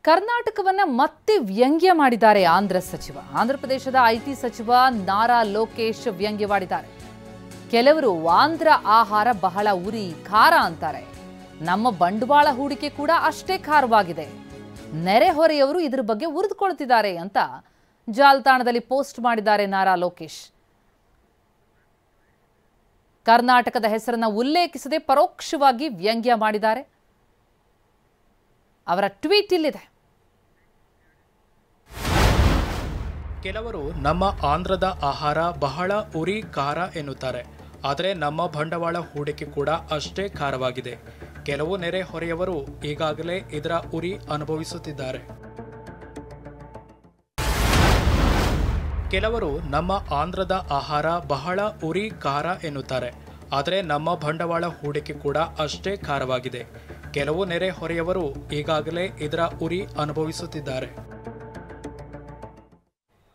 ಕರ್ನಾಟಕವನ್ನ ಮತ್ತೆ ವ್ಯಂಗ್ಯ ಮಾಡಿದ್ದಾರೆ ಆಂಧ್ರ ಸಚಿವ. ಆಂಧ್ರ ಪ್ರದೇಶದ ಐಟಿ ಸಚಿವ ನಾರಾ ಲೋಕೇಶ್ ವ್ಯಂಗ್ಯವಾಡಿದ್ದಾರೆ. ಕೆಲವರು ಆಂಧ್ರ ಆಹಾರ ಬಹಳ ಉರಿ ಖಾರ ಅಂತಾರೆ. ನಮ್ಮ ಬಂಡವಾಳ ಹೂಡಿಕೆ ಕೂಡ ಅಷ್ಟೇ ಖಾರವಾಗಿದೆ. ನೆರೆಹೊರೆಯವರು ಇದರ ಬಗ್ಗೆ ಉರಿದುಕೊಳ್ತಿದ್ದಾರೆ ಅಂತ ಜಾಲತಾಣದಲ್ಲಿ ಪೋಸ್ಟ್ ಮಾಡಿದ್ದಾರೆ ನಾರಾ ಲೋಕೇಶ್. ಕರ್ನಾಟಕದ ಹೆಸರನ್ನ ಉಲ್ಲೇಖಿಸದೆ ಪರೋಕ್ಷವಾಗಿ ವ್ಯಂಗ್ಯ ಮಾಡಿದ್ದಾರೆ. ಅವರ ಟ್ವೀಟ್ ಇಲ್ಲಿದೆ. ಕೆಲವರು ನಮ್ಮ ಆಂಧ್ರದ ಆಹಾರ ಬಹಳ ಉರಿ ಖಾರ ಎನ್ನುತ್ತಾರೆ. ಆದರೆ ನಮ್ಮ ಬಂಡವಾಳ ಹೂಡಿಕೆ ಕೂಡ ಅಷ್ಟೇ ಖಾರವಾಗಿದೆ. ಕೆಲವು ನೆರೆಹೊರೆಯವರು ಈಗಾಗಲೇ ಇದರ ಉರಿ ಅನುಭವಿಸುತ್ತಿದ್ದಾರೆ. ಕೆಲವರು ನಮ್ಮ ಆಂಧ್ರದ ಆಹಾರ ಬಹಳ ಉರಿ ಖಾರ ಎನ್ನುತ್ತಾರೆ. ಆದರೆ ನಮ್ಮ ಬಂಡವಾಳ ಹೂಡಿಕೆ ಕೂಡ ಅಷ್ಟೇ ಖಾರವಾಗಿದೆ. ಕೆಲವು ನೆರೆಹೊರೆಯವರು ಈಗಾಗಲೇ ಇದರ ಉರಿ ಅನುಭವಿಸುತ್ತಿದ್ದಾರೆ.